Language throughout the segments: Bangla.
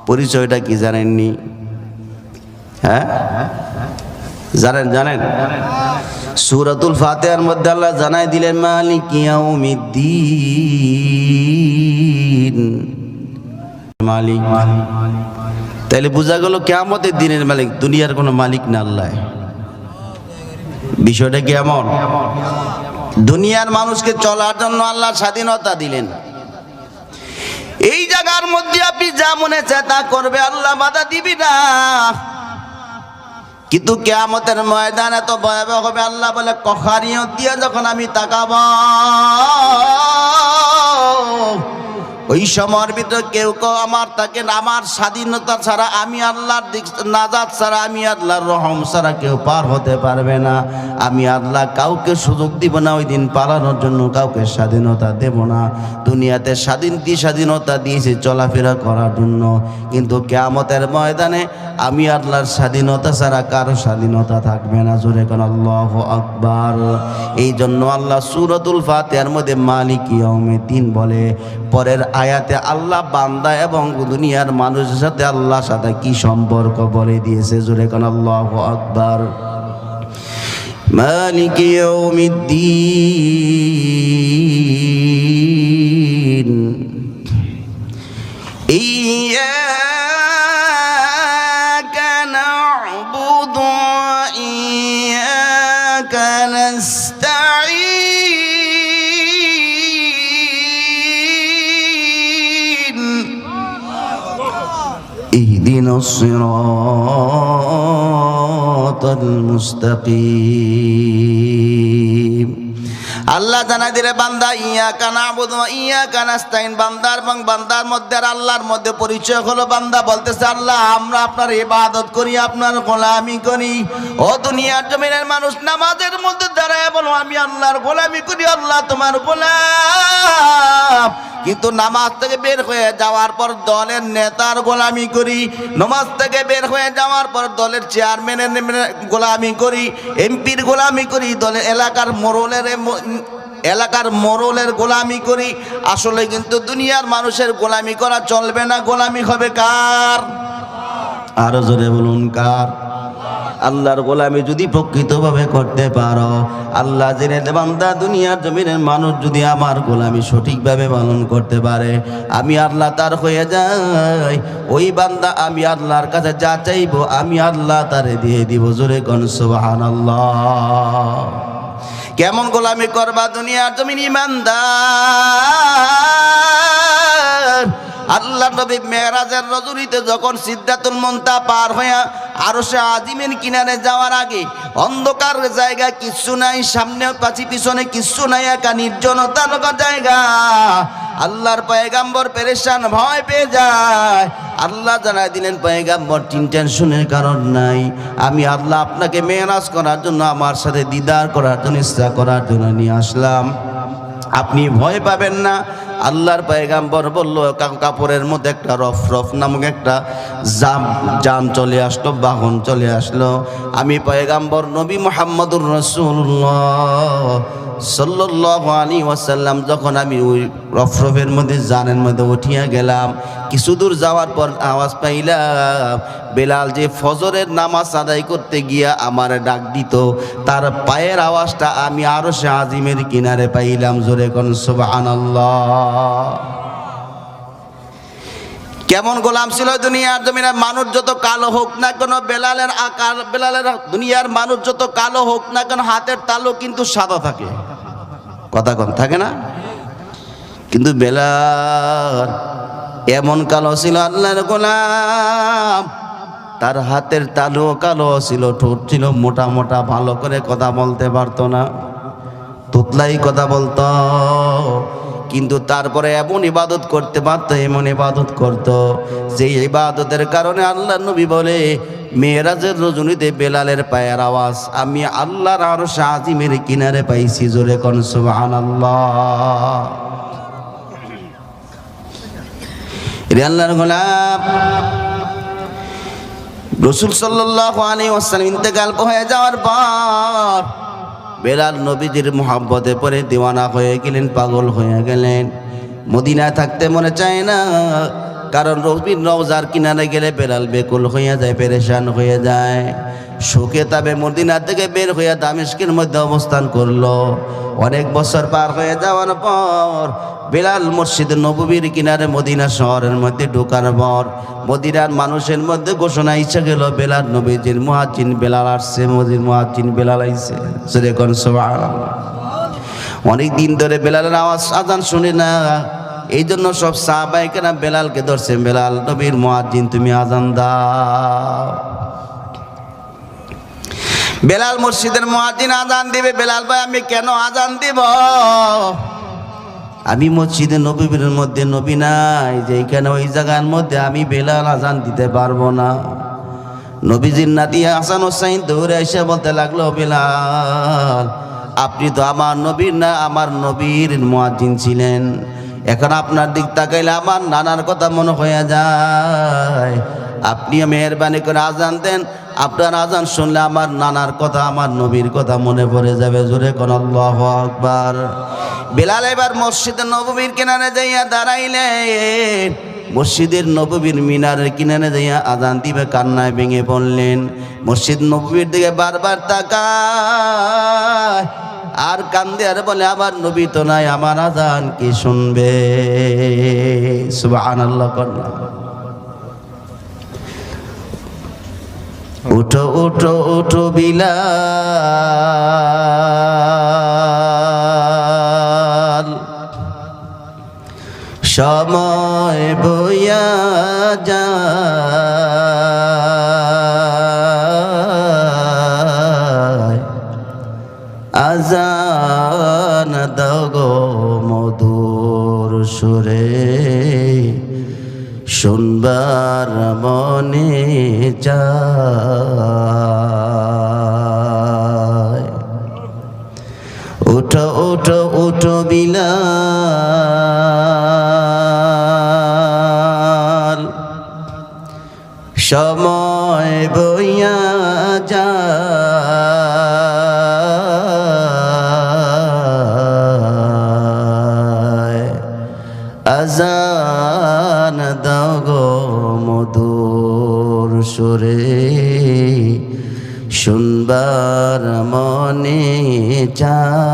পরিচয়টা কি জানেননি? হ্যাঁ জানেন সূরাতুল ফাতিহার মধ্যে আল্লাহ জানাই দিলেন মালিক ইয়াউমিদ্দিন, মালিক। তাহলে বোঝা গেল কিয়ামতের দিনের মালিক দুনিয়ার কোনো মালিক না, আল্লাহ। বিষয়টা কেমন? দুনিয়ার মানুষকে চলার জন্য আল্লাহ স্বাধীনতা দিলেন। এই জায়গার মধ্যে আপনি যা মনে চায় তা করবে, আল্লাহ বাধা দিবি না। কিন্তু কিয়ামতের ময়দান এত ভয়াবহ হবে, আল্লাহ বলে কখারিয়ত দিয়ে যখন আমি তাকাবো, ওই সময়ের ভিতরে কেউ আমার তাকে আমার স্বাধীনতা ছাড়া, আমি আল্লাহর দিক নাজাত ছাড়া, আমি আল্লাহর রহম ছাড়া কেউ পার হতে পারবে না। আমি আল্লাহ কাউকে সুযোগ দিব না ওই দিন পালানোর জন্য, কাউকে স্বাধীনতা দেব না। দুনিয়াতে স্বাধীনতা দিয়েছে চলাফেরা করার জন্য, কিন্তু কিয়ামতের ময়দানে আমি আল্লাহর স্বাধীনতা ছাড়া কারো স্বাধীনতা থাকবে না। জোরে কোন আল্লাহু আকবার। এই জন্য আল্লাহ সূরাতুল ফাতিহার মধ্যে মালিক ইয়াউমিদ্দিন বলে। পরের আয়াতে আল্লাহ বান্দা এবং দুনিয়ার মানুষের সাথে আল্লাহর সাথে কি সম্পর্ক বলে দিয়েছে। জোরে কোন আল্লাহু আকবার। মালিক ইয়াউমিদ্দিন ইয়্যাকা না'বুদু ওয়া ইয়্যাকা নাস্তাঈন ইহদিনাস সিরাতাল মুস্তাকিম। আল্লাহ জানাই দিলে বান্দা ইয়াকা না'বুদু ওয়া ইয়াকা নাস্তাঈন, বান্দার এবং বান্দার মধ্যে আর আল্লাহর মধ্যে পরিচয় হলো। বান্দা বলতেছে আল্লাহ আমরা আপনার ইবাদত করি, আপনার গোলামি করি। ও দুনিয়ার জমিনের মানুষ নামাজের মধ্যে দাঁড়ায় বলো আমি আল্লাহর গোলামি করি, আল্লাহ তোমার গোলাম। কিন্তু নামাজ থেকে বের হয়ে যাওয়ার পর দলের নেতার গোলামি করি, নামাজ থেকে বের হয়ে যাওয়ার পর দলের চেয়ারম্যানের গোলামি করি, এমপির গোলামি করি, দলের এলাকার মোড়লের গোলামি করি। আসলে কিন্তু দুনিয়ার মানুষের গোলামি করা চলবে না। গোলামি হবে কার? আরো জোরে বলুন কার? আল্লাহর গোলামি যদি প্রকৃতভাবে করতে পারো, আল্লাহ জেনে বান্দা দুনিয়ার জমিনের মানুষ যদি আমার গোলামি সঠিকভাবে পালন করতে পারে, আমি আল্লাহ তার হয়ে যাই। ওই বান্দা আমি আল্লাহর কাছে যা চাইবো আমি আল্লাহ তারে দিয়ে দিব। জোরে কোন সুবহানাল্লাহ। কেমন গোলামি করবা দুনিয়ার জমিন ইমানদার? আল্লাহ নবী মেরাজের রজনীতে যখন সিদরাতুল মুনতাহা পার হয়ে আরশে আজিমের কিনারে যাওয়ার আগে অন্ধকার জায়গা, কিচ্ছু নাই, সামনে পাছি পিছনে কিচ্ছু নাই, একা নির্জনতার জায়গা। আল্লাহর পয়গাম্বর পেরেশান, ভয় পেয়ে যায়। আল্লাহ জানাই দিলেন পয়গাম্বর টেনশনের কারণ নাই, আমি আল্লাহ আপনাকে মেরাজ করার জন্য, আমার সাথে দিদার করার জন্য, ইচ্ছা করার জন্য নিয়ে আসলাম, আপনি ভয় পাবেন না। আল্লাহর পয়গাম্বর বলল, কাপড়ের মধ্যে একটা রফরফ নামক একটা যান চলে আসলো, বাহন চলে আসলো। আমি পয়গাম্বর নবী মুহাম্মদুর রাসূলুল্লাহ সাল্লাল্লাহু আলাইহি ওয়াসাল্লাম যখন আমি ওই রফরফের মধ্যে জানের মধ্যে উঠিয়া গেলাম, কিছু দূর যাওয়ার পর আওয়াজ পাইলাম বেলাল যে ফজরের নামাজ আদায় করতে গিয়া আমার ডাক দিত, তার পায়ের আওয়াজটা আমি আরশে আজিমের কিনারে পাইলাম। জোরে কোন সুবহানাল্লাহ। কেমন গোলাম ছিল দুনিয়ার জমিনে? মানুষ যত কালো হোক না কেন, বেলালের আকার, বেলালের দুনিয়ার মানুষ যত কালো হোক না কেন, হাতের তালু কিন্তু সাদা থাকে। কথা কম থাকে না? কিন্তু বেলাল এমন কালো ছিল আল্লাহর গোলাম, তার হাতের তালু কালো ছিল, ঠোঁট ছিল মোটা মোটা, ভালো করে কথা বলতে পারতো না, তুতলাই কথা বলতো। কিন্তু তারপরে এমন ইবাদত করতে পারতো, এমন ইবাদত করতো যে ইবাদতের কারণে আল্লাহ নবী বলে মেরাজের রজনীতে বেলালের পায়ের আওয়াজ আমি আল্লাহর আরশ আজিমের কিনারে পাইছি। জোরে কোন সুবহানাল্লাহ। রে আল্লাহর গোলাম রাসূল সাল্লাল্লাহু আলাইহি ওয়াসাল্লাম ইন্তেকাল হয়ে যাওয়ার পর বেলাল নবীজির মুহাব্বতে পড়ে দিওয়ানা হয়ে গেলেন, পাগল হয়ে গেলেন। মদিনায় থাকতে মনে চায় না, কারণ নবীর রওজার কিনারে গেলে বেলাল বেকুল হইয়া যায়, পেরেশান হয়ে যায়। শোকে তাবে মদিনা থেকে বের হইয়া দামেস্কের মধ্যে অবস্থান করলো। অনেক বছর পার হয়ে যাওয়ার পর বেলাল মসজিদে নববীর কিনারে মদিনা শহরের মধ্যে ঢোকার পর মদিনার মানুষের মধ্যে ঘোষণা ইচ্ছা গেল, বেলাল নবীজির মুয়াজ্জিন বেলাল আসছে, মসজিদ মুয়াজ্জিন বেলাল আইছে। সূরা কোন সুবহানাল্লাহ। অনেক দিন ধরে বেলালের আওয়াজ আজান শুনে না, এই জন্য সব সাহাবায়ে কেরাম বেলালকে ধরছেন, বেলাল নবীর মুয়াজ্জিন তুমি আজান দাও। বেলাল মসজিদের মুয়াজ্জিন আজান দিবে। বেলাল ভাই আমি কেন আজান দিব? আমি মসজিদে নববীর মধ্যে নবী নাই, যে এখানে ওই জায়গার মধ্যে আমি বেলাল আজান দিতে পারবো না। নবীজির নাতি হাসান হোসাইন দৌড়ে এসে বলতে লাগলো, বেলাল আপনি তো আমার নবীর না, আমার নবীর মুয়াজ্জিন ছিলেন, এখন আপনার দিক তাকাইলে আমার নানার কথা মনে হয়ে যায়, আপনি মেহেরবানি করে আজান দেন, আপনার আজান শুনলে আমার নানার কথা, আমার নবীর কথা মনে পড়ে যাবে। জোরে কোন আল্লাহু আকবার। বেলাল এবার মসজিদের নববীর কিনারে যাইয়া দাঁড়াইলেন। মসজিদের নববীর মিনারের কিনারে যাইয়া আজান দিবে, কান্নায় ভেঙে পড়লেন। মসজিদ নববীর দিকে বারবার তাকায় আর কান্দে আর বলে, আমার নবী তো নাই, আমার আজান কি শুনবে? সুবহানাল্লাহ। উঠো উঠো উঠো বিলাল, সময় বইয়া যায়, আজান দাও গো মধুর সুরে, শুনবার মনে যায়। উঠো উঠো উঠো বিলাল, সময় বইয়া যায়, আজান দাও গো মধুর সুরে, শুনবার মনে চায়।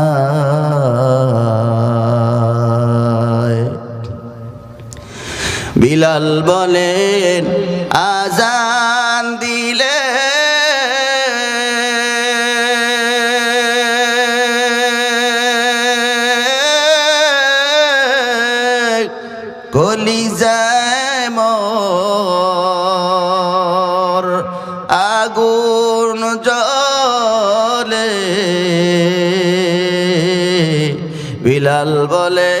বিলাল বলেন, আজান দিলে কলিজায় মোর আগুন জ্বলে। বিলাল বলে,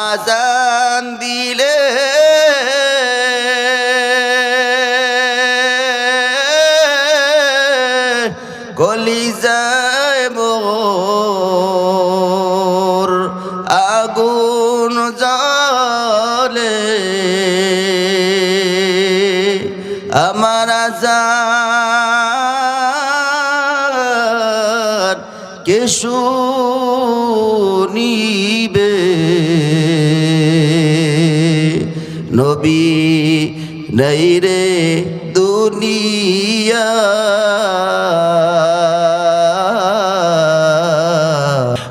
আজান দিলে কলিজায় মোর আগুন জ্বলে, আমার আজান কে শুনিবে? নবী নাই রে দুনিয়া।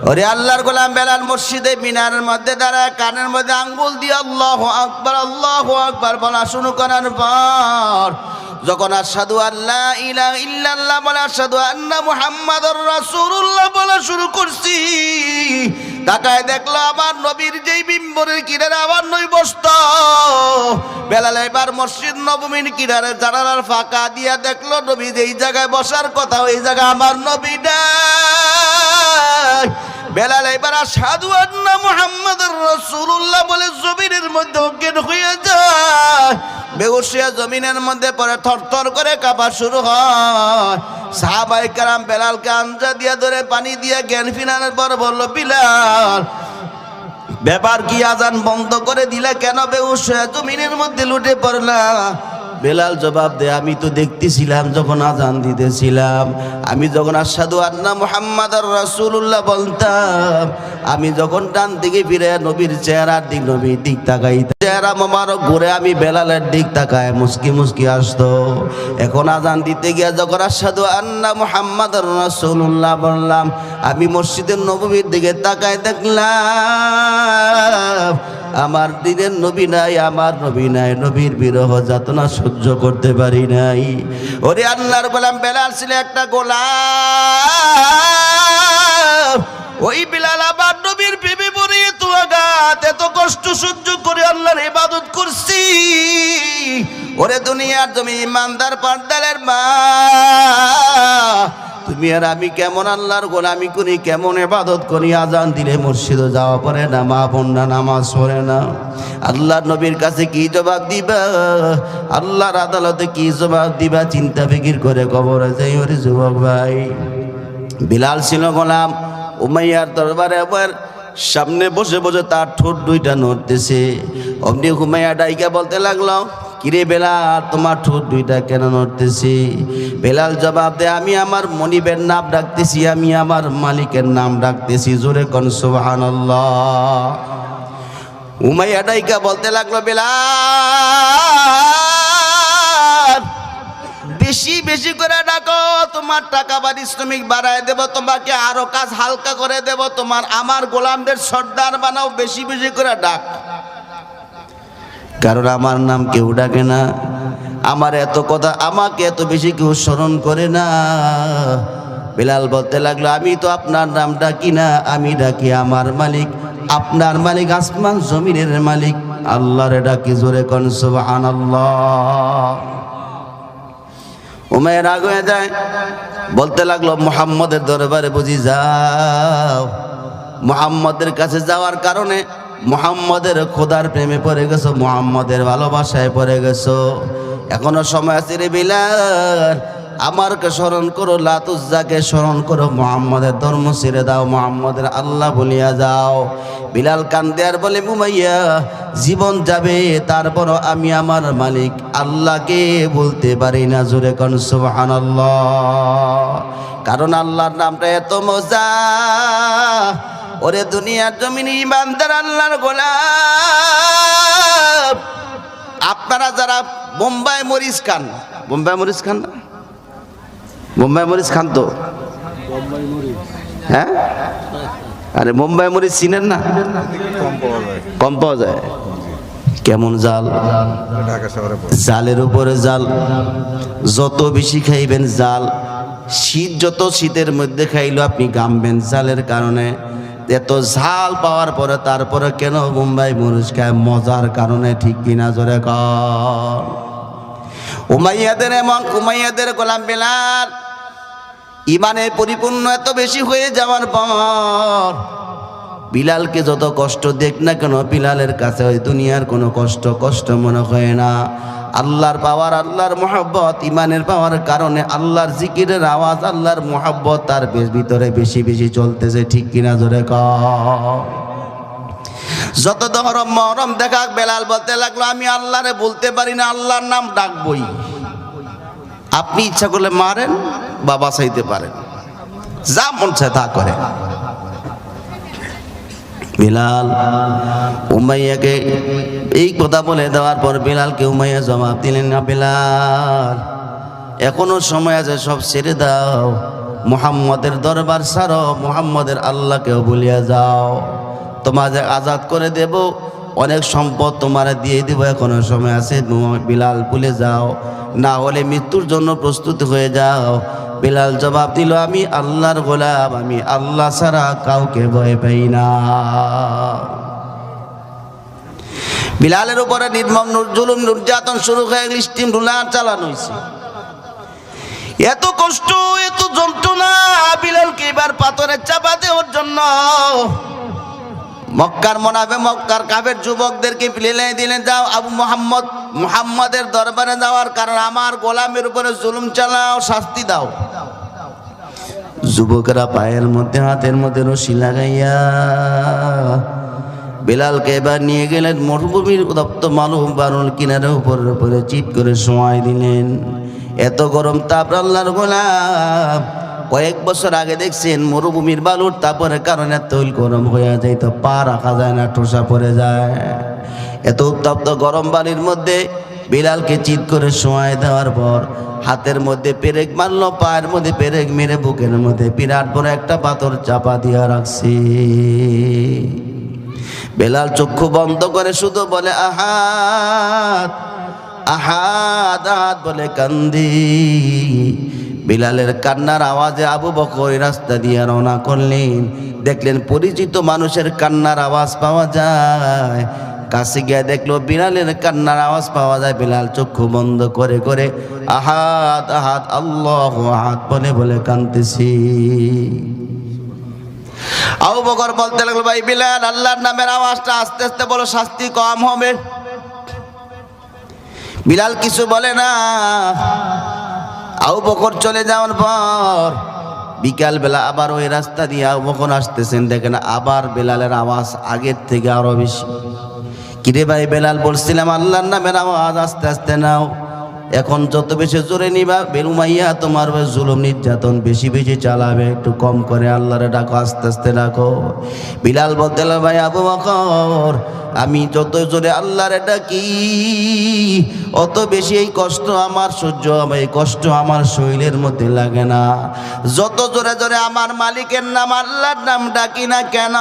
ওরে আল্লাহর গোলাম বেলাল মসজিদে মিনারের মধ্যে দাঁড়ায় কানের মধ্যে আঙ্গুল দিয়ে আল্লাহু আকবার বলা শুরু করার পর যখন আশহাদু আল্লা ইলাহা ইল্লাল্লাহ বলে আশহাদু আন্না মুহাম্মাদুর রাসূলুল্লাহ বলা শুরু করছি, তাকায় দেখলো আমার নবীর যেই মিম্বরের কিনারে আমার নবী বসতো। বেলাল এবার মসজিদ নববীর কিনারে জানালার ফাঁকা দিয়া দেখলো নবী যেই জায়গায় বসার কথা ওই জায়গায় আমার নবী নাই। বেলাল এবার আশহাদু আন্না মুহাম্মাদুর রাসূলুল্লাহ বলে জমিনের মধ্যে অজ্ঞান হয়ে যায়, বেহুশ হয়ে জমিনের মধ্যে পড়ে থরথর করে কাঁপা শুরু হয়। সাহাবায়ে কেরাম বেলালকে আঞ্জা দিয়া ধরে পানি দিয়া জ্ঞান ফিরানোর পর বলল, বিলাল ব্যাপার কি, আজান বন্ধ করে দিলে কেন? বেহুশ হয়ে জমিনের মধ্যে লুটে পড়লা। বেলাল জবাব দেয়, আমি তো দেখতেছিলাম যখন আজান দিতেছিলাম, আমি যখন আশহাদু আন্না মুহাম্মাদুর রাসূলুল্লাহ বলতাম, আমি যখন ডান দিকে ফিরে নবীর চেহারার দিক, নবীর দিক তাকাই, চেহারা মোবারক ঘুরে আমি বেলালের দিক তাকায় মুস্কি মুস্কি আসতো। এখন আজান দিতে গিয়ে যখন আশহাদু আন্না মুহাম্মাদুর রাসূলুল্লাহ বললাম, আমি মসজিদের নববীর দিকে তাকায় দেখলাম আমার দিনের নবী নাই, আমার নবী নাই, নবীর বিরহ যাতনা সহ্য করতে পারি নাই। ওরে আল্লাহর গোলাম বেলাল ছিল একটা গোলাম, ওই বিলাল আবার নবীর প্রেমে পড়ে তো আঘাত, এত কষ্ট সহ্য করে আল্লাহর ইবাদত করছি। ওরে দুনিয়ার তুমি ইমানদার পর্দালের মা, তুমি আর আমি কেমন আল্লাহর গোলামি করি, কেমন ইবাদত করি, আজান দিলে মসজিদে যাওয়া পড়ে না, মা বোনরা নামাজ পড়ে না, আল্লাহর নবীর কাছে কি জবাব দিবা, আল্লাহর আদালতে কি জবাব দিবা, চিন্তা ফিকির করে কবরে যাই। ওরে যুবক ভাই, বিলাল ছিল গোলাম, উমাইয়ার দরবারে আবার সামনে বসে বসে তার ঠোঁট দুইটা নড়তেছে। অমনি উমাইয়া ডাইকা বলতে লাগলো, কিরে বেলাল, তোমার ঠোঁট দুইটা কেন নড়তেছে? বেলাল জবাব দেয়, আমি আমার মনিবের নাম ডাকতেছি, আমি আমার মালিকের নাম ডাকতেছি, জোরে কোন সুবহানাল্লাহ। উমাইয়া ডাইকা বলতে লাগলো, বেলাল বেশি বেশি করে ডাকো, তোমার টাকা পারিশ্রমিক বাড়ায় দেব, তোমাকে আরো কাজ হালকা করে দেব, তোমার আমার গোলামদের সর্দার বানাও, বেশি বেশি করে ডাক। কারণ আমার নাম কেউ ডাকে না, আমার এত কথা আমাকে এত বেশি কেউ স্মরণ করে না। বেলাল বলতে লাগলো, আমি তো আপনার নাম ডাকি না, আমি ডাকি আমার মালিক, আপনার মালিক আসমান জমিনের মালিক আল্লাহরে ডাকি, জোরে কোন সুবহানাল্লাহ। উমাইয়া রাগ হয়ে যায়, বলতে লাগলো, মুহাম্মদের দরবারে বুঝি যাও, মুহাম্মদের কাছে যাওয়ার কারণে মুহাম্মদের খোদার প্রেমে পড়ে গেছো, মুহাম্মদের ভালোবাসায় পড়ে গেছো, এখনো সময় আছে রে বিলাল, আমারকে স্মরণ করো, লাতুজ্জাকে স্মরণ করো, মুহাম্মদের ধর্ম ছেড়ে দাও, মুহাম্মদের আল্লাহ বলিয়া যাও। বিলাল কান্দে আর বলে, উমাইয়া জীবন যাবে তারপরও আমি আমার মালিক আল্লাহকে বলতে পারি না, জোরে কোন সুবহানাল্লাহ। কারণ আল্লাহর নামটা এত মজা। ওরে দুনিয়ার জমিনে ইমানদার আল্লাহর গোলাম, আপনারা যারা বোম্বাই মরিচ খান, বোম্বাই মরিচ খান না? বোম্বাই মরিচ খান তো? হ্যাঁ, আরে বোম্বাই মরিচ চিনেন না? কম পাওয়া যায়। কেমন জাল, জালের উপরে জাল, যত বেশি খাইবেন জাল, শীত যত শীতের মধ্যে খাইলেও আপনি গামবেন জালের কারণে। এত ঝাল পাওয়ার পরে তারপরে কেন বোম্বাই মরিচ খায়? মজার কারণে, ঠিক কিনা জোরে কর। উমাইয়াদের এমন, উমাইয়াদের গোলাম বেলাল ইমানে পরিপূর্ণ এত বেশি হয়ে যাওয়ার পর বিলালকে যত কষ্ট দেখ না কেন, বিলালের কাছে ওই দুনিয়ার কোনো কষ্ট মনে হয় না। আল্লাহর পাওয়ার, আল্লাহর মহব্বত, ইমানের পাওয়ার কারণে আল্লাহর জিকিরের আওয়াজ, আল্লাহর মহব্বত তার ভিতরে বেশি বেশি চলতেছে, ঠিক কিনা জোরে কর। যত দহরম মহরম দেখা বেলাল বলতে লাগলো, আমি আল্লাহরে বলতে পারি না, আল্লাহর নাম ডাকবই। আপনি ইচ্ছা করলে মারেন বা বাঁচাইতে পারেন, যা মন চায় তা করে। বিলাল উমাইয়াকে এই কথা বলে দেওয়ার পর বিলালকে উমাইয়া জবাব দিলেন, না বিলাল, এখনো সময় আছে, সব ছেড়ে দাও, মুহাম্মদের দরবার ছাড়ো, মুহাম্মদের আল্লাহকেও বলিয়া যাও, তোমাদের আজাদ করে দেব, অনেক সম্পদ তোমার দিয়ে দেব, এখনো সময় আছে, বিলাল ভুলে যাও, না হলে মৃত্যুর জন্য প্রস্তুত হয়ে যাও। বিলাল জবাব দিল, আমি আল্লাহর গোলাম, আমি আল্লাহ ছাড়া কাউকে ভয় পাই না। বিলালের উপরে নির্মম জুলুম নির্যাতন শুরু হয়ে গেল, স্টিম রুলার চালানো হয়েছে। এত কষ্ট, এত যন্ত্রণা বিলালকে এবার পাথরের চাপা দেওয়ার জন্য মক্কার মোনাফেক, মক্কার কাফের যুবকদেরকে প্লেনে দিলেন, যাও আবু মুহাম্মদের দরবারে যাওয়ার কারণ আমার গোলামের উপরে জুলুম চালাও, শাস্তি দাও। যুবকেরা পায়ের মধ্যে হাতের মধ্যে রশি লাগাইয়া বিলালকে এবার নিয়ে গেলেন মরুভূমির উত্তপ্ত বানুল কিনারে উপরে চিৎ করে সময় দিলেন। এত গরম তাপ আল্লাহর গোলাম কয়েক বছর আগে দেখছেন মরুভূমির বালুর তাপের কারণে তৈল গরম হয়ে যায়, তো পা রাখা যায় না, ঠোসা পড়ে যায়। এত উত্তপ্ত গরম বালির মধ্যে বিলালকে চিৎ করে সময় দেওয়ার পর হাতের মধ্যে পেরেক মারলো, পায়ের মধ্যে পেরেক মেরে বুকের মধ্যে বিরাট বড় একটা পাথর চাপা দিয়া রাখছি। বেলাল চক্ষু বন্ধ করে শুধু বলে আহাদ আহাদ আহাদ বলে কান্দি। বিলালের কান্নার আওয়াজে আবু বকর রাস্তা দিয়ে রওনা করলেন। দেখলেন পরিচিত মানুষের কান্নার আওয়াজ পাওয়া যায়। কাছে গিয়ে দেখলো বিলালের কান্নার আওয়াজ পাওয়া যায়। বিলাল চক্ষু বন্ধ করে করে আহাদ আহাদ আল্লাহু আহাদ বলে বলে কাঁদতেছি। আবু বকর বলতে লাগলো, ভাই বিলাল, আল্লাহর নামের আওয়াজটা আস্তে আস্তে বলো, শাস্তি কম হবে। বিলাল কিছু বলে না। আবু বকর চলে যাওয়ার পর বিকাল বেলা আবার ওই রাস্তা দিয়ে আবু বকর আসতেছেন। দেখেন আবার বিলালের আওয়াজ আগের থেকে আরো বেশি। কিরে ভাই বেলাল, বলছিলাম আল্লাহর নামের আওয়াজ আস্তে আস্তে নাও, এখন যত বেশি জোরে নিবা বেলুমাইয়া তোমার জুলুম নির্যাতন বেশি বেশি চালাবে, একটু কম করে আল্লাহরে ডাকো, আস্তে আস্তে ডাকো। বিলাল বলতে লাগলো, ভাই আবু বকর, আমি যত জোরে আল্লাহরে ডাকি অত বেশি এই কষ্ট আমার সহ্য হবে, এই কষ্ট আমার শরীরের মধ্যে লাগে না। যত জোরে জোরে আমার মালিকের নাম আল্লাহর নাম ডাকি না কেন,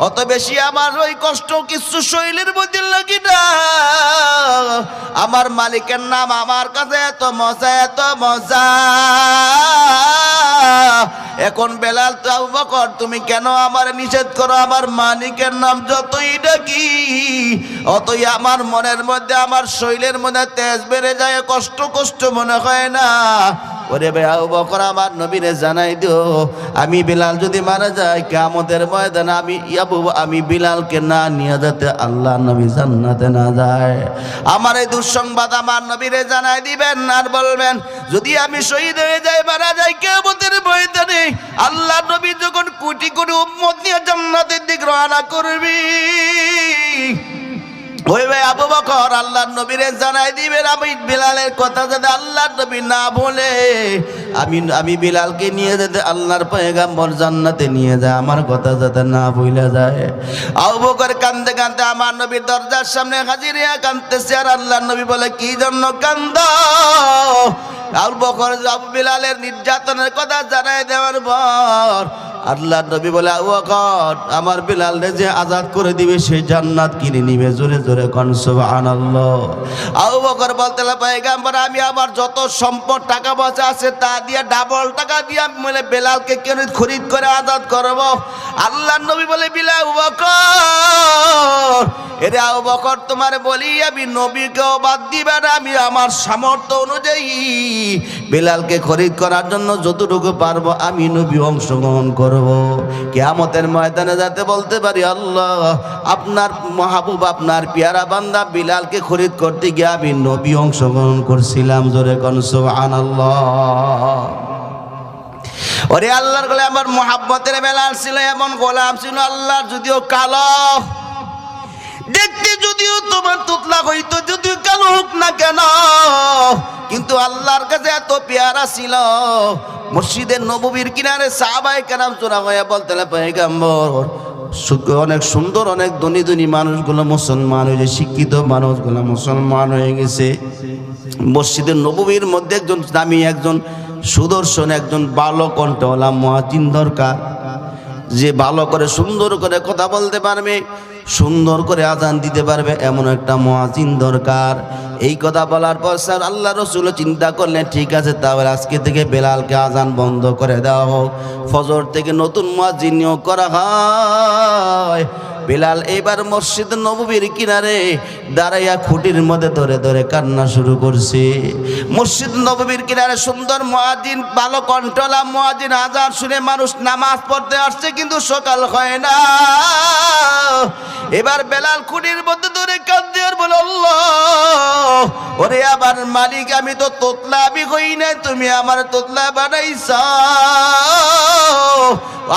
অত বেশি আমার ওই কষ্ট কিছু শরীরের মধ্যে লাগি না। আমার মালিকের নাম আমার কাছে এত মজা, এত মজা। এখন বেলাল, তো আবু বকর, তুমি কেন আমার নিষেধ করো? আমার মালিকের নাম যতই ডাকি অতই আমার মনের মধ্যে, আমার শরীরের মধ্যে তেজ বেড়ে যায়, কষ্ট কষ্ট মনে হয় না। ওরে ভাই আবু বকর, আমার নবীরে জানাই দিও, আমি বিলাল যদি মারা যায় কিয়ামতের ময়দানে আমি বিলালকে না নিয়ে যেতে আল্লাহ নবী জান্নাতে না যায়। আমার এই দুঃসংবাদ আমার নবীরে জানাই দিবেন আর বলবেন, যদি আমি শহীদ হয়ে যাই, মারা যাই কিয়ামতের ময়দানে, আল্লাহ নবী যখন কোটি কোটি উম্মত নিয়ে জান্নাতের দিকে রওনা করবি, ওই ভাই আবু বকর আল্লাহর নবীরে জানাই দিবেন, আমি বিলালের কথা যাতে আল্লাহর নবী না বলে আমি বিলালকে নিয়ে যেতে আল্লাহর পয়গম্বর জান্নাতে নিয়ে যায়, আমার কথা যাতে না ভুলে যায়। আবু বকর কাঁদতে কাঁদতে আমার নবীর দরজার সামনে হাজির হয়ে কাঁদতেছে। আর আল্লাহর নবী বলে, কি জন্য কান্দো? আবু বকর বিলালের নির্যাতনের কথা জানাই দেওয়ার পর আল্লাহর নবী বলে, আবু বকর, আমার বিলালকে যে আজাদ করে দিবে সে জান্নাত কিনে নিবে। জোরে জোরে কোন সুবহানাল্লাহ। আবু বকর বলতে লাগলো, পয়গম্বর, আমি আমার যত সম্পদ টাকা পয়সা আছে তা দিয়ে ডাবল টাকা দিয়ে আমি বলে বিলালকে খরিদ করে আজাদ করব। আল্লাহর নবী বলে, বিলাল, আবু বকর, এরে আবু বকর, তোমার বলি আমি নবীকেও বাদ দিবে না, আমি আমার সামর্থ্য অনুযায়ী বিলালকে খরিদ করার জন্য যতটুকু পারবো আমি নবী অংশগ্রহণ করব। কিয়ামতের ময়দানে যাতে বলতে পারি, আল্লাহ, আপনার মাহবুব, আপনার পেয়ারা বান্দা বিলালকে খরিদ করতে গিয়ে আমি নবী অংশগ্রহণ করছিলাম। জোরে কোন সুবহানাল্লাহ। ওরে আল্লাহর গোলাম, আমার মুহাব্বতের বেলাল ছিল, এমন গোলাম ছিল আল্লাহর, যদিও কালো দেখতে, যদিও তোমার তুতলা হইতো, যদিও কালো হোক না কেন, কিন্তু আল্লাহর কাছে এত পেয়ারা ছিল। মসজিদের নববীর কিনারে সাহাবায়ে কেরাম জোড়া হয়ে বলতে লাগলেন, পয়গম্বর, অনেক সুন্দর, অনেক ধনী ধনী মানুষগুলো মুসলমান হয়ে, শিক্ষিত মানুষগুলো মুসলমান হয়ে গেছে। মসজিদের নববীর মধ্যে একজন দামি, একজন সুদর্শন, একজন ভালো কণ্ঠওয়ালা মুয়াজ্জিন দরকার, যে ভালো করে সুন্দর করে কথা বলতে পারবে, সুন্দর করে আজান দিতে পারবে, এমন একটা মুয়াজ্জিন দরকার। এই কথা বলার পর স্যার আল্লাহ রসুল চিন্তা করলেন, ঠিক আছে, তাহলে আজকে থেকে বেলালকে আজান বন্ধ করে দেওয়া হোক, ফজর থেকে নতুন মুয়াজ্জিন নিয়োগ করা হয়। বেলাল এবার মসজিদ নববীর কিনারে দাঁড়াইয়া খুঁটির মধ্যে ধরে ধরে কান্না শুরু করছে। মসজিদ নববীর কিনারে সুন্দর মুয়াজ্জিন, ভালো কণ্ঠলা মুয়াজ্জিন আজান শুনে মানুষ নামাজ পড়তে আসছে, কিন্তু সকাল হয় না। এবার বেলাল খুঁটির মধ্যে ধরে কাঁদছে আর বলে, আল্লাহ, ওরে আমার মালিক, আমি তো তোতলা আমি হই না, তুমি আমার তোতলা বানাইছো।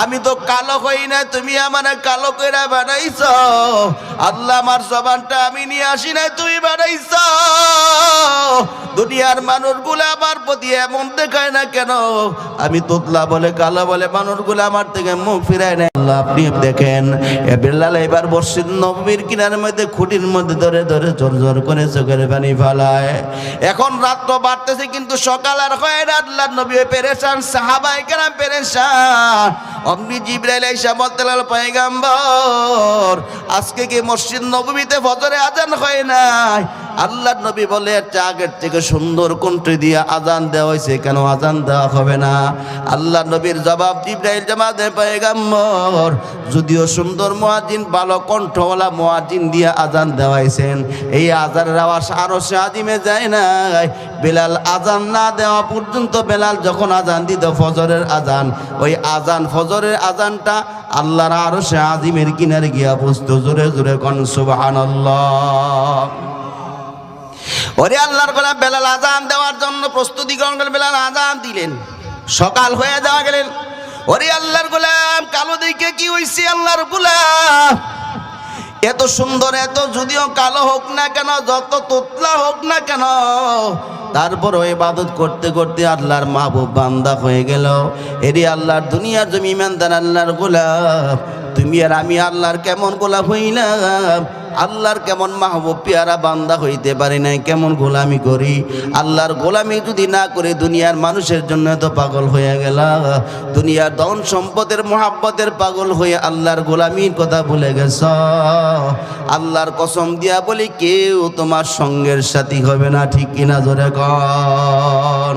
আমি তো কালো হই না, তুমি আমার কালো কইরা বানাইছো। আল্লাহ, আমার জবানটা আমি নিয়ে আসি না, তুমি বানাইছো। দুনিয়ার মানুষগুলো আমার প্রতি এমন দেখায় না কেন? আমি তোতলা বলে কালো বলে মানুষগুলো আমার থেকে মুখ ফিরায় না। আল্লাহ, আপনি দেখেন বেলাল এবার মসজিদ নববীর কিনারের মধ্যে খুঁটির মধ্যে ধরে ধরে জোর জোর করে চোখের পানি ফালায়। এখন রাত বাড়তেছে কিন্তু সকাল আর হয় না। আল্লাহ নবী পেরেশান, সাহাবায়ে কেরাম পেরেশান। অমনি জিবরাইল আইসা বলতে লাগলো, পয়গম্বর, আজকে কি মসজিদ নববীতে ফজরে আজান হয় নাই? আল্লাহ নবী বলে, একটা আগের থেকে সুন্দর কণ্ঠে দিয়ে আজান দেওয়া হয়েছে, কেন আজান দেওয়া হবে না? আল্লাহ নবীর জবাব, জিবরাইল জবাব দেয়, পয়গম্বর, যদিও সুন্দর মুয়াজ্জিন, ভালো কণ্ঠওয়ালা মুয়াজ্জিন দিয়ে আজান দেওয়াইছেন, এই আজানের আওয়াজ আরশে আজিমে যায় নাই। বেলাল আজান না দেওয়া পর্যন্ত, বেলাল যখন আজান দিত ফজরের আজান, ওই আজান ফজরের আজানটা আল্লাহর আরশে আজিমের কিনারে গিয়া পৌঁছতো। জোরে জোরে কোন সুবহানাল্লাহ। ওরে আল্লাহর গোলাম, বেলাল আজান দেওয়ার জন্য প্রস্তুতি গ্রহণ করে বেলাল আজান দিলেন। সকাল হয়ে যাওয়া গেলেন। ওরে আল্লাহর গোলাম, কালো দেখে কি হইছে? আল্লাহর গোলাম, এত সুন্দর, এত যদিও কালো হোক না কেন, যত তোতলা হোক না কেন, তারপর ইবাদত করতে করতে আল্লাহর মাহবুব বান্দা হয়ে গেল। এরে আল্লাহর দুনিয়ার জমি ইমানদার আল্লাহর গোলাম, তুমি আর আমি আল্লাহর কেমন গোলাম হইলাম, আল্লাহর কেমন মাহবুব পেয়ারা বান্দা হইতে পারি নাই, কেমন গোলামি করি। আল্লাহর গোলামি যদি না করে দুনিয়ার মানুষের জন্য তো পাগল হয়ে গেল, দুনিয়ার ধন সম্পদের মোহাব্বতের পাগল হয়ে আল্লাহর গোলামির কথা ভুলে গেছ। আল্লাহর কসম দিয়া বলি, কেউ তোমার সঙ্গের সাথী হবে না, ঠিক কিনা জোরে কন।